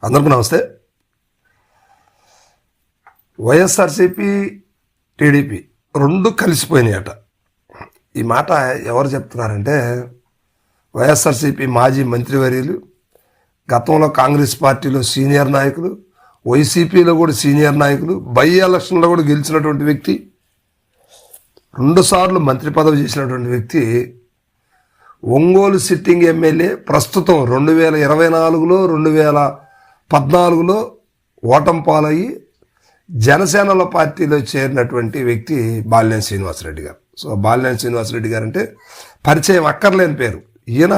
అందరికీ నమస్తే. వైఎస్ఆర్సీపీ టీడీపీ రెండు కలిసిపోయినాయట. ఈ మాట ఎవరు చెప్తున్నారంటే వైఎస్ఆర్సీపీ మాజీ మంత్రివర్యులు, గతంలో కాంగ్రెస్ పార్టీలో సీనియర్ నాయకులు, వైసీపీలో కూడా సీనియర్ నాయకులు, బై ఎలక్షన్లో కూడా గెలిచినటువంటి వ్యక్తి, 2 సార్లు మంత్రి పదవి చేసినటువంటి వ్యక్తి, ఒంగోలు సిట్టింగ్ ఎమ్మెల్యే, ప్రస్తుతం 2024లో 2014లో ఓటమి పాలయ్యి జనసేనలో పార్టీలో చేరినటువంటి వ్యక్తి బాలినేని శ్రీనివాసరెడ్డి గారు. సో బాలినేని శ్రీనివాసరెడ్డి గారు అంటే పరిచయం అక్కర్లేని పేరు. ఈయన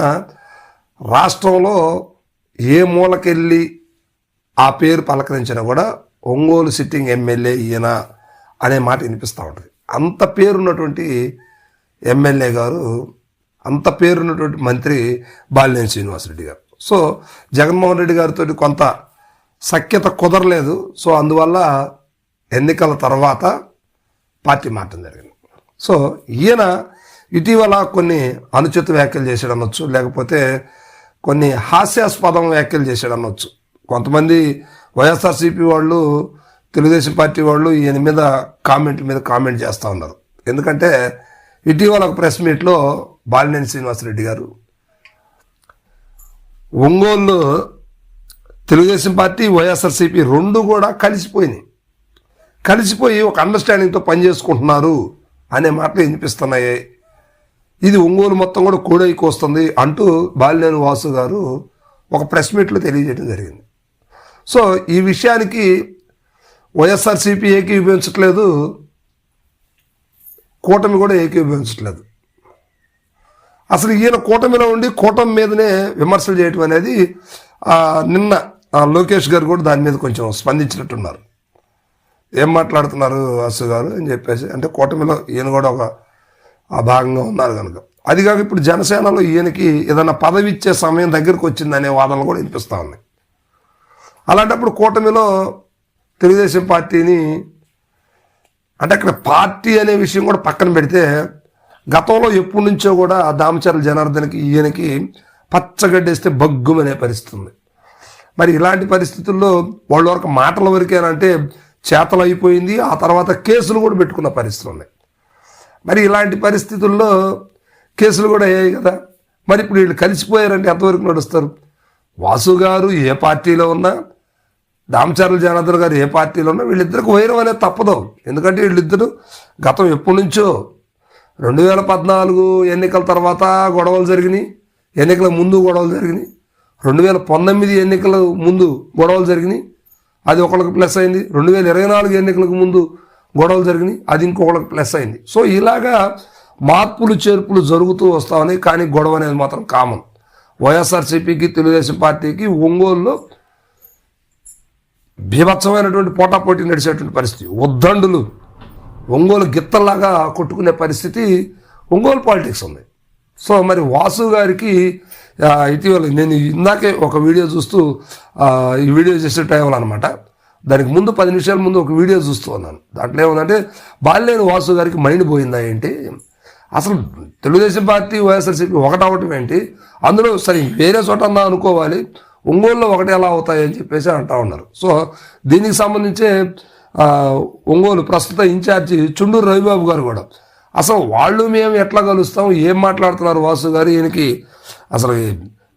రాష్ట్రంలో ఏ మూలకెళ్ళి ఆ పేరు పలకరించినా కూడా ఒంగోలు సిట్టింగ్ ఎమ్మెల్యే ఈయన అనే మాట వినిపిస్తూ ఉంటుంది. అంత పేరున్నటువంటి ఎమ్మెల్యే గారు, అంత పేరున్నటువంటి మంత్రి బాలినేని శ్రీనివాసరెడ్డి గారు. సో జగన్మోహన్ రెడ్డి గారితో కొంత సఖ్యత కుదరలేదు. సో అందువల్ల ఎన్నికల తర్వాత పార్టీ మారడం జరిగింది. సో ఈయన ఇటీవల కొన్ని అనుచిత వ్యాఖ్యలు చేసాడు అనొచ్చు, లేకపోతే కొన్ని హాస్యాస్పదం వ్యాఖ్యలు చేసాడు అనొచ్చు. కొంతమంది వైఎస్ఆర్సీపీ వాళ్ళు, తెలుగుదేశం పార్టీ వాళ్ళు ఈయన మీద కామెంట్ చేస్తూ ఉన్నారు. ఎందుకంటే ఇటీవల ఒక ప్రెస్ మీట్లో బాలినేని శ్రీనివాసరెడ్డి గారు ఒంగోలు తెలుగుదేశం పార్టీ, వైఎస్ఆర్సీపీ రెండు కూడా కలిసిపోయి ఒక అండర్స్టాండింగ్తో పనిచేసుకుంటున్నారు అనే మాటలు వినిపిస్తున్నాయి. ఇది ఒంగోలు మొత్తం కూడా కూడైకి వస్తుంది అంటూ బాలినేని వాసు గారు ఒక ప్రెస్ మీట్లో తెలియజేయడం జరిగింది. సో ఈ విషయానికి వైఎస్ఆర్సీపీ ఏకీభవించట్లేదు, కూటమి కూడా ఏకీభవించట్లేదు. అసలు ఈయన కూటమిలో ఉండి కూటమి మీదనే విమర్శలు చేయటం అనేది నిన్న లోకేష్ గారు కూడా దాని మీద కొంచెం స్పందించినట్టున్నారు. ఏం మాట్లాడుతున్నారు వాసు గారు అని చెప్పేసి, అంటే కూటమిలో ఈయన కూడా ఒక భాగంగా ఉన్నారు కనుక. అది కాక ఇప్పుడు జనసేనలో ఈయనకి ఏదైనా పదవి ఇచ్చే సమయం దగ్గరకు వచ్చిందనే వాదనలు కూడా వినిపిస్తూ ఉన్నాయి. అలాంటప్పుడు కూటమిలో తెలుగుదేశం పార్టీని, అంటే అక్కడ పార్టీ అనే విషయం కూడా పక్కన పెడితే, గతంలో ఎప్పటి నుంచో కూడా దామచర్ల జనార్దన్కి ఈయనకి పచ్చగడ్డేస్తే బగ్గుమనే పరిస్థితి ఉంది. మరి ఇలాంటి పరిస్థితుల్లో వాళ్ళ వరకు మాటల వరకేనంటే చేతలు అయిపోయింది. ఆ తర్వాత కేసులు కూడా పెట్టుకున్న పరిస్థితులు ఉన్నాయి. మరి ఇలాంటి పరిస్థితుల్లో కేసులు కూడా అయ్యాయి కదా. మరి ఇప్పుడు వీళ్ళు కలిసిపోయారంటే ఎంతవరకు నడుస్తారు? వాసు గారు ఏ పార్టీలో ఉన్నా, దామచర్ల జనార్దన్ గారు ఏ పార్టీలో ఉన్నా, వీళ్ళిద్దరికి వైరం అనేది తప్పదు. ఎందుకంటే వీళ్ళిద్దరూ గతం ఎప్పటి నుంచో 2014 ఎన్నికల తర్వాత గొడవలు జరిగినాయి, ఎన్నికల ముందు గొడవలు జరిగినాయి, 2019 ఎన్నికల ముందు గొడవలు జరిగినాయి, అది ఒకళ్ళకి ప్లస్ అయింది. 2024 ఎన్నికలకు ముందు గొడవలు జరిగినాయి, అది ఇంకొకళ్ళకి ప్లస్ అయింది. సో ఇలాగా మార్పులు చేర్పులు జరుగుతూ వస్తామని. కానీ గొడవ అనేది మాత్రం కామన్. వైఎస్ఆర్సీపీకి, తెలుగుదేశం పార్టీకి ఒంగోలులో బీభత్సమైనటువంటి పోటాపోటీ నడిచేటువంటి పరిస్థితి. ఉద్దండులు ఒంగోలు గిత్తల్లాగా కొట్టుకునే పరిస్థితి ఒంగోలు పాలిటిక్స్ ఉంది. సో మరి వాసు గారికి ఇటీవల నేను ఇందాకే ఒక వీడియో చూస్తూ, ఈ వీడియో చేసే టైంలో అనమాట, దానికి ముందు 10 నిమిషాల ముందు ఒక వీడియో చూస్తూ ఉన్నాను. దాంట్లో ఏముందంటే, బాలినేని వాసు గారికి మైండ్ పోయిందా ఏంటి, అసలు తెలుగుదేశం పార్టీ వైఎస్ఆర్సీపీ ఒకటవటం ఏంటి, అందులో సరే వేరే చోట అన్నా అనుకోవాలి, ఒంగోలులో ఒకటి ఎలా అవుతాయి అని చెప్పేసి అంటూ ఉన్నారు. సో దీనికి సంబంధించే ఒంగోలు ప్రస్తుత ఇన్ఛార్జి చుండూరు రవిబాబు గారు కూడా, అసలు వాళ్ళు మేము ఎట్లా కలుస్తాం, ఏం మాట్లాడుతున్నారు వాసు గారు, ఈయనకి అసలు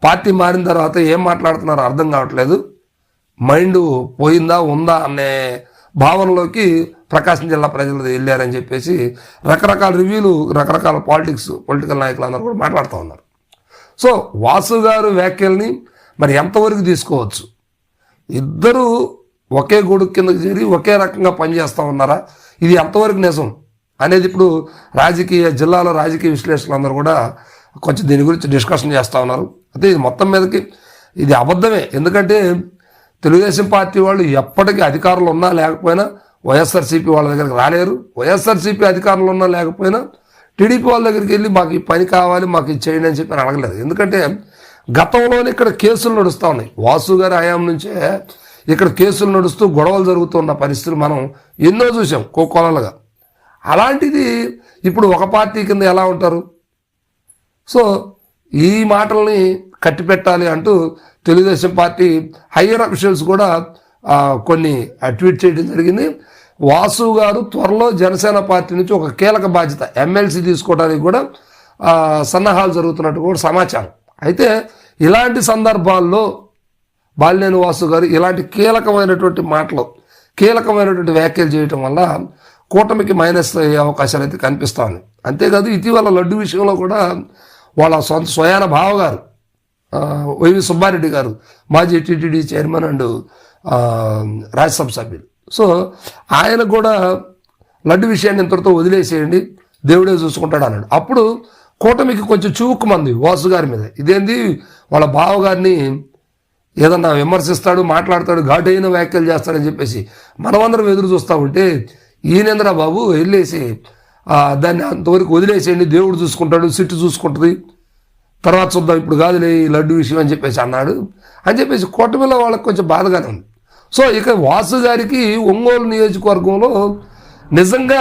పార్టీ మారిన తర్వాత ఏం మాట్లాడుతున్నారో అర్థం కావట్లేదు, మైండ్ పోయిందా ఉందా అనే భావనలోకి ప్రకాశం జిల్లా ప్రజలు వెళ్ళారని చెప్పేసి రకరకాల రివ్యూలు, రకరకాల పొలిటికల్ నాయకులు అందరూ కూడా మాట్లాడుతూ ఉన్నారు. సో వాసు గారు వ్యాఖ్యల్ని మరి ఎంతవరకు తీసుకోవచ్చు? ఇద్దరు ఒకే గొడుగు కిందకి చేరి ఒకే రకంగా పనిచేస్తూ ఉన్నారా, ఇది ఎంతవరకు నిజం అనేది ఇప్పుడు జిల్లాలో రాజకీయ విశ్లేషకులు అందరూ కూడా కొంచెం దీని గురించి డిస్కషన్ చేస్తూ ఉన్నారు. అయితే ఇది మొత్తం మీదకి ఇది అబద్ధమే. ఎందుకంటే తెలుగుదేశం పార్టీ వాళ్ళు ఎప్పటికీ అధికారులు ఉన్నా లేకపోయినా వైఎస్ఆర్సీపీ వాళ్ళ దగ్గరికి రాలేరు. వైఎస్ఆర్సీపీ అధికారులు ఉన్నా లేకపోయినా టీడీపీ వాళ్ళ దగ్గరికి వెళ్ళి మాకు ఈ పని కావాలి, మాకు ఇది చేయండి అని చెప్పి అడగలేదు. ఎందుకంటే గతంలోనే ఇక్కడ కేసులు నడుస్తూ ఉన్నాయి. వాసు గారి హయాం నుంచే ఇక్కడ కేసులు నడుస్తూ గొడవలు జరుగుతున్న పరిస్థితులు మనం ఎన్నో చూసాం కోకొలలుగా. అలాంటిది ఇప్పుడు ఒక పార్టీ కింద ఎలా ఉంటారు? సో ఈ మాటల్ని కట్టిపెట్టాలి అంటూ తెలుగుదేశం పార్టీ హయ్యర్ అఫీషియల్స్ కూడా కొన్ని ట్వీట్ చేయడం జరిగింది. వాసు గారు త్వరలో జనసేన పార్టీ నుంచి ఒక కీలక బాధ్యత ఎమ్మెల్సీ తీసుకోవడానికి కూడా సన్నాహాలు జరుగుతున్నట్టు కూడా సమాచారం. అయితే ఇలాంటి సందర్భాల్లో బాలినేని వాసు గారు ఇలాంటి కీలకమైనటువంటి మాటలు, కీలకమైనటువంటి వ్యాఖ్యలు చేయటం వల్ల కూటమికి మైనస్ అయ్యే అవకాశాలు అయితే కనిపిస్తా ఉన్నాయి. అంతేకాదు ఇటీవల లడ్డు విషయంలో కూడా వాళ్ళ స్వయాన బావగారు వైవి సుబ్బారెడ్డి గారు మాజీ టీటీడీ చైర్మన్ అండ్ రాజ్యసభ సభ్యులు, సో ఆయన కూడా లడ్డు విషయాన్ని ఇంతటితో వదిలేసేయండి, దేవుడే చూసుకుంటాడు అన్నాడు. అప్పుడు కూటమికి కొంచెం చూక్కుమంది వాసు గారి మీద, ఇదేంది వాళ్ళ బావగారిని ఏదన్నా విమర్శిస్తాడు, మాట్లాడతాడు, ఘాటైన వ్యాఖ్యలు చేస్తాడని చెప్పేసి మనమందరం ఎదురు చూస్తూ ఉంటే ఈయనేంద్ర బాబు వెళ్ళేసి దాన్ని అంతవరకు వదిలేసేయండి, దేవుడు చూసుకుంటాడు, సిట్టు చూసుకుంటుంది, తర్వాత చూద్దాం, ఇప్పుడు కాదులే ఈ లడ్డు విషయం అని చెప్పేసి అన్నాడు అని చెప్పేసి కూటమిలో వాళ్ళకి కొంచెం బాధగానే ఉంది. సో ఇక వాసు గారికి ఒంగోలు నియోజకవర్గంలో నిజంగా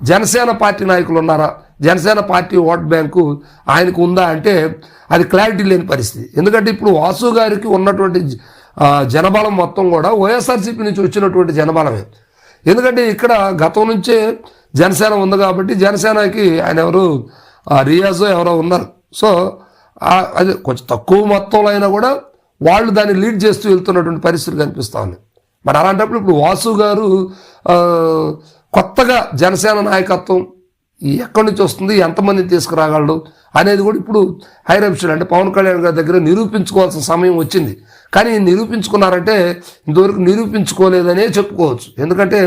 జనసేన పార్టీ నాయకులు ఉన్నారా, జనసేన పార్టీ ఓట్ బ్యాంకు ఆయనకు ఉందా అంటే అది క్లారిటీ లేని పరిస్థితి. ఎందుకంటే ఇప్పుడు వాసు గారికి ఉన్నటువంటి జనబలం మొత్తం కూడా వైఎస్ఆర్సీపీ నుంచి వచ్చినటువంటి జనబలమే. ఎందుకంటే ఇక్కడ గతం నుంచే జనసేన ఉంది కాబట్టి జనసేనకి ఆయన ఎవరు రియాజో ఎవరో ఉన్నారు. సో అది కొంచెం తక్కువ మొత్తంలో అయినా కూడా వాళ్ళు దాన్ని లీడ్ చేస్తూ వెళ్తున్నటువంటి పరిస్థితులు కనిపిస్తూ ఉన్నాయి. మరి అలాంటప్పుడు ఇప్పుడు వాసు గారు కొత్తగా జనసేన నాయకత్వం ఎక్కడి నుంచి వస్తుంది, ఎంతమందిని తీసుకురాగలడు అనేది కూడా ఇప్పుడు హైరప్షన్ అంటే పవన్ కళ్యాణ్ గారి దగ్గర నిరూపించుకోవాల్సిన సమయం వచ్చింది. కానీ నిరూపించుకున్నారంటే ఇంతవరకు నిరూపించుకోలేదనే చెప్పుకోవచ్చు. ఎందుకంటే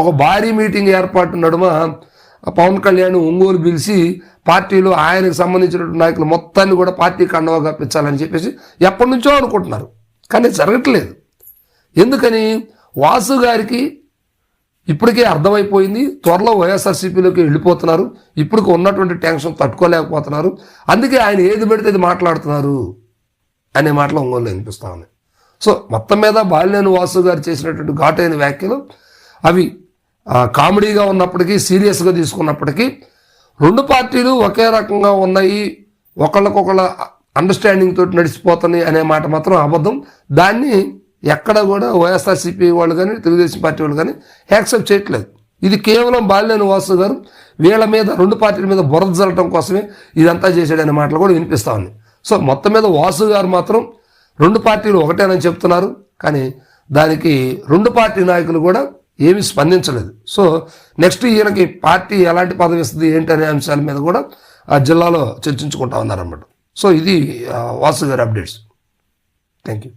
ఒక భారీ మీటింగ్ ఏర్పాటు నడుమ పవన్ కళ్యాణ్ ఒంగోలు పిలిచి పార్టీలో ఆయనకు సంబంధించినటువంటి నాయకులు మొత్తాన్ని కూడా పార్టీ కండవా కప్పించాలని చెప్పేసి ఎప్పటి నుంచో అనుకుంటున్నారు, కానీ జరగట్లేదు. ఎందుకని వాసు గారికి ఇప్పటికే అర్థమైపోయింది, త్వరలో వైఎస్ఆర్సీపీలోకి వెళ్ళిపోతున్నారు, ఇప్పటికి ఉన్నటువంటి టెన్షన్ తట్టుకోలేకపోతున్నారు, అందుకే ఆయన ఏది పెడితే అది మాట్లాడుతున్నారు అనే మాటలు ఒంగోలు వినిపిస్తా ఉన్నాయి. సో మొత్తం మీద బాలినేని వాసు గారు చేసినటువంటి ఘాటైన వ్యాఖ్యలు అవి కామెడీగా ఉన్నప్పటికీ, సీరియస్గా తీసుకున్నప్పటికీ రెండు పార్టీలు ఒకే రకంగా ఉన్నాయి, ఒకళ్ళకొకళ్ళ అండర్స్టాండింగ్ తోటి నడిచిపోతున్నాయి అనే మాట మాత్రం అబద్ధం. దాన్ని ఎక్కడ కూడా వైఎస్ఆర్సీపీ వాళ్ళు కానీ తెలుగుదేశం పార్టీ వాళ్ళు కానీ యాక్సెప్ట్ చేయట్లేదు. ఇది కేవలం బాలినేని వాసు గారు వీళ్ళ మీద, రెండు పార్టీల మీద బురద జల్లటం కోసమే ఇదంతా చేశాడనే మాటలు కూడా వినిపిస్తా ఉన్నాయి. సో మొత్తం మీద వాసు గారు మాత్రం రెండు పార్టీలు ఒకటేనని చెప్తున్నారు, కానీ దానికి రెండు పార్టీ నాయకులు కూడా ఏమీ స్పందించలేదు. సో నెక్స్ట్ ఈయనకి పార్టీ ఎలాంటి పదవి ఇస్తుంది ఏంటనే అంశాల మీద కూడా ఆ జిల్లాలో చర్చించుకుంటా ఉన్నారన్నమాట. సో ఇది వాసు గారి అప్డేట్స్. Thank you.